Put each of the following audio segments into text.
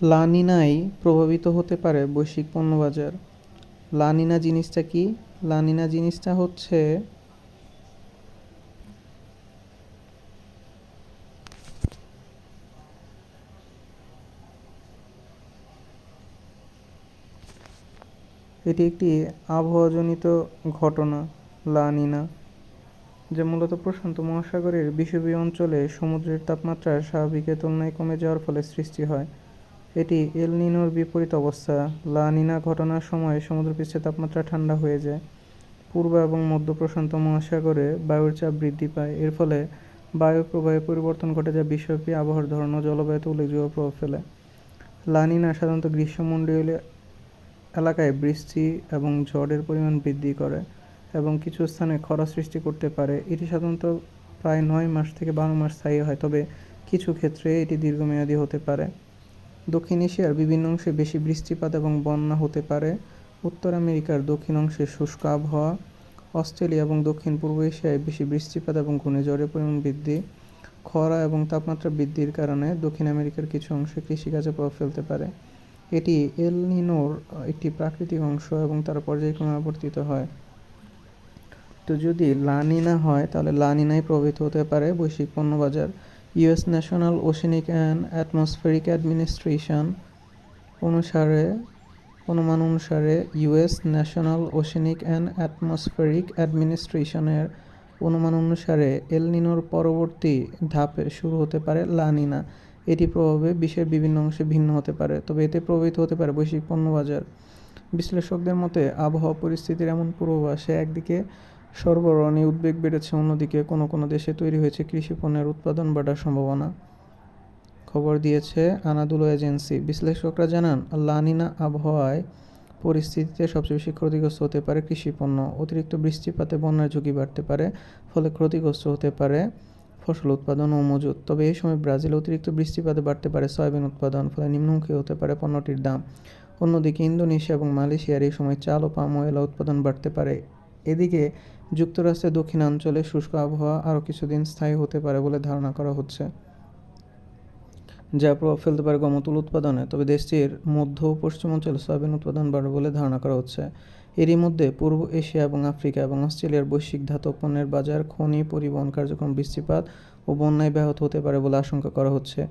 লা নিনায় প্রভাবিত হতে পারে বৈশ্বিক পণ্য বাজার। লা নিনা জিনিসটা কি? লা নিনা জিনিসটা হচ্ছে এটি একটি আবহাওয়াজনিত ঘটনা। লা নিনা যা মূলত প্রশান্ত মহাসাগরের বিষুবীয় অঞ্চলে সমুদ্রের তাপমাত্রা স্বাভাবিকের তুলনায় কমে যাওয়ার ফলে সৃষ্টি হয়। এটি এল নিনোর বিপরীত অবস্থা। লা নিনা ঘটনার সময় সমুদ্রপৃষ্ঠের তাপমাত্রা ঠান্ডা হয়ে যায়। পূর্ব এবং মধ্য প্রশান্ত মহাসাগরে বায়ুর চাপ বৃদ্ধি পায়। এর ফলে বায়ু প্রবাহে পরিবর্তন ঘটে, যা বিশ্বব্যাপী আবহাওয়ার ধরন ও জলবায়ুতে উল্লেখযোগ্য প্রভাব ফেলে। লা নিনা সাধারণত গ্রীষ্মমণ্ডলীয় এলাকায় বৃষ্টি এবং ঝড়ের পরিমাণ বৃদ্ধি করে এবং কিছু স্থানে খরা সৃষ্টি করতে পারে। এটি সাধারণত প্রায় 9 মাস থেকে 12 মাস স্থায়ী হয়, তবে কিছু ক্ষেত্রে এটি দীর্ঘমেয়াদী হতে পারে। দক্ষিণ এশিয়ার বিভিন্ন অংশে বেশি বৃষ্টিপাত এবং বন্যা হতে পারে। উত্তর আমেরিকার দক্ষিণ অংশে শুষ্ক আবহাওয়া, অস্ট্রেলিয়া এবং দক্ষিণ পূর্ব এশিয়ায় বেশি বৃষ্টিপাত এবং ঘূর্ণিঝড়ের পরিমাণ বৃদ্ধি, খরা এবং তাপমাত্রা বৃদ্ধির কারণে দক্ষিণ আমেরিকার কিছু অংশে কৃষিকাজে প্রভাব ফেলতে পারে। এটি এল নিনোর একটি প্রাকৃতিক অংশ এবং তার পর্যায়ক্রমে আবর্তিত হয়। তো যদি লা নিনা হয়, তাহলে লা নিনায় প্রভাবিত হতে পারে বৈশ্বিক পণ্য বাজার। US National Oceanic and Atmospheric Administration অনুমান অনুসারে US National Oceanic and Atmospheric অ্যাডমিনিস্ট্রেশনের অনুমান অনুসারে এল নিনোর পরবর্তী ধাপে শুরু হতে পারে লা নিনা। এটি প্রভাবে বিশ্বের বিভিন্ন অংশে ভিন্ন হতে পারে, তবে এতে প্রভাবিত হতে পারে বৈশ্বিক পণ্য বাজার। বিশ্লেষকদের মতে আবহাওয়া পরিস্থিতির এমন পূর্বাভাসে একদিকে সরবরাহ নিয়ে উদ্বেগ বেড়েছে, অন্যদিকে কোনো কোনো দেশে তৈরি হয়েছে কৃষি পণ্যের উৎপাদন বাড়ার সম্ভাবনা। খবর দিয়েছে আনাদুলো এজেন্সি। বিশ্লেষকরা জানান, লা নিনা আবহাওয়ায় পরিস্থিতিতে সবচেয়ে বেশি ক্ষতিগ্রস্ত হতে পারে কৃষি পণ্য। অতিরিক্ত বৃষ্টিপাতে বন্যার ঝুঁকি বাড়তে পারে, ফলে ক্ষতিগ্রস্ত হতে পারে ফসল উৎপাদন ও মজুত। তবে এই সময় ব্রাজিলে অতিরিক্ত বৃষ্টিপাতে বাড়তে পারে সয়াবিন উৎপাদন, ফলে নিম্নমুখী হতে পারে পণ্যটির দাম। অন্যদিকে ইন্দোনেশিয়া এবং মালয়েশিয়ার এই সময় চাল ও পাম অয়েল উৎপাদন বাড়তে পারে। এদিকে যুক্তরাষ্ট্রের দক্ষিণাঞ্চলে শুষ্ক আবহাওয়া আরও কিছুদিন স্থায়ী হতে পারে বলে ধারণা করা হচ্ছে, যা প্রভাব ফেলতে পারে গমতূল উৎপাদনে। তবে দেশটির মধ্য ও পশ্চিম অঞ্চলে সয়াবিন উৎপাদন বাড়বে বলে ধারণা করা হচ্ছে। এরই মধ্যে পূর্ব এশিয়া এবং আফ্রিকা এবং অস্ট্রেলিয়ার বৈশ্বিক ধাতব পণ্যের বাজার, খনি, পরিবহন কার্যক্রম, বৃষ্টিপাত ও বন্যায় ব্যাহত হতে পারে বলে আশঙ্কা করা হচ্ছে।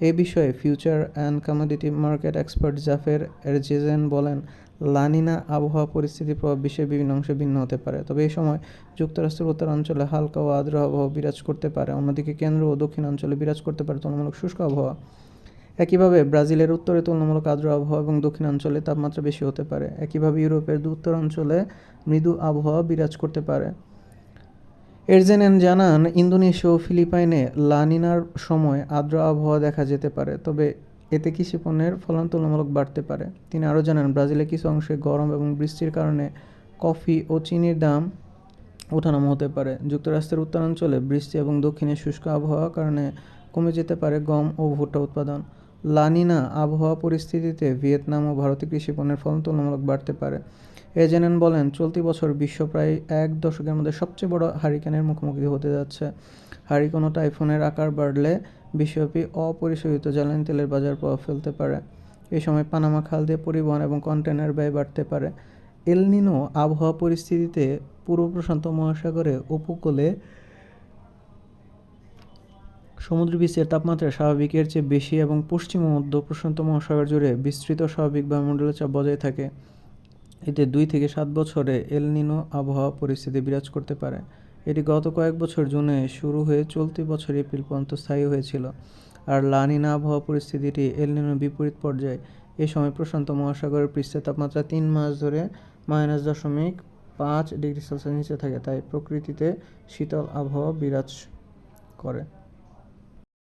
এ বিষয়ে future and commodity market expert Zafer Ergezen বলেন, লা নিনা আবহাওয়া পরিস্থিতির প্রভাব বিশ্বের বিভিন্ন অংশে ভিন্ন হতে পারে, তবে এই সময় যুক্তরাষ্ট্রের উত্তরাঞ্চলে হালকা ও আর্দ্র আবহাওয়া বিরাজ করতে পারে। অন্যদিকে কেন্দ্র ও দক্ষিণাঞ্চলে বিরাজ করতে পারে তুলনামূলক শুষ্ক আবহাওয়া। একইভাবে ব্রাজিলের উত্তরে তুলনামূলক আর্দ্র আবহাওয়া এবং দক্ষিণাঞ্চলে তাপমাত্রা বেশি হতে পারে। একইভাবে ইউরোপের উত্তরাঞ্চলে মৃদু আবহাওয়া বিরাজ করতে পারে। এরজেনেন জানান, ইন্দোনেশিয়া ও ফিলিপাইনে লা নিনার সময় আর্দ্র আবহাওয়া দেখা যেতে পারে, তবে এতে কৃষি পণ্যের ফলন তুলনামূলক বাড়তে পারে। তিনি আরও জানান, ব্রাজিলের কিছু অংশে গরম এবং বৃষ্টির কারণে কফি ও চিনির দাম ওঠানামা হতে পারে। যুক্তরাষ্ট্রের উত্তরাঞ্চলে বৃষ্টি এবং দক্ষিণে শুষ্ক আবহাওয়ার কারণে কমে যেতে পারে গম ও ভুট্টা উৎপাদন। লা নিনা আবহাওয়া পরিস্থিতিতে ভিয়েতনাম ও ভারতে কৃষি পণ্যের ফলন তুলনামূলক বাড়তে পারে। এজেনেন বলেন, চলতি বছর বিশ্ব প্রায় এক দশকের মধ্যে সবচেয়ে বড় হারিকেনের মুখোমুখি হতে যাচ্ছে। হারিকেন ও টাইফুনের আকার বাড়লে বিশ্বব্যাপী অপরিশোধিত জ্বালানি তেলের বাজার প্রভাব ফেলতে পারে। এই সময় পানামা খাল দিয়ে পরিবহন এবং কন্টেনার ব্যয় বাড়তে পারে। এল নিনো আবহাওয়া পরিস্থিতিতে পূর্ব প্রশান্ত মহাসাগরে উপকূলে সমুদ্রপৃষ্ঠের তাপমাত্রা স্বাভাবিকের চেয়ে বেশি এবং পশ্চিম ও মধ্য প্রশান্ত মহাসাগর জুড়ে বিস্তৃত স্বাভাবিক বায়ুমণ্ডলের চাপ বজায় থাকে। এতে 2 থেকে 7 বছরে এল নিনো আবহাওয়া পরিস্থিতি বিরাজ করতে পারে। এটি গত কয়েক বছর জুনে শুরু হয়ে চলতি বছর এপ্রিল পর্যন্ত স্থায়ী হয়েছিল। আর লা নিনা আবহাওয়া পরিস্থিতিটি এল নিনোর বিপরীত পর্যায়ে। এ সময় প্রশান্ত মহাসাগরের পৃষ্ঠের তাপমাত্রা 3 মাস ধরে -0.5 ডিগ্রি সেলসিয়াস নিচে থাকে, তাই প্রকৃতিতে শীতল আবহাওয়া বিরাজ করে।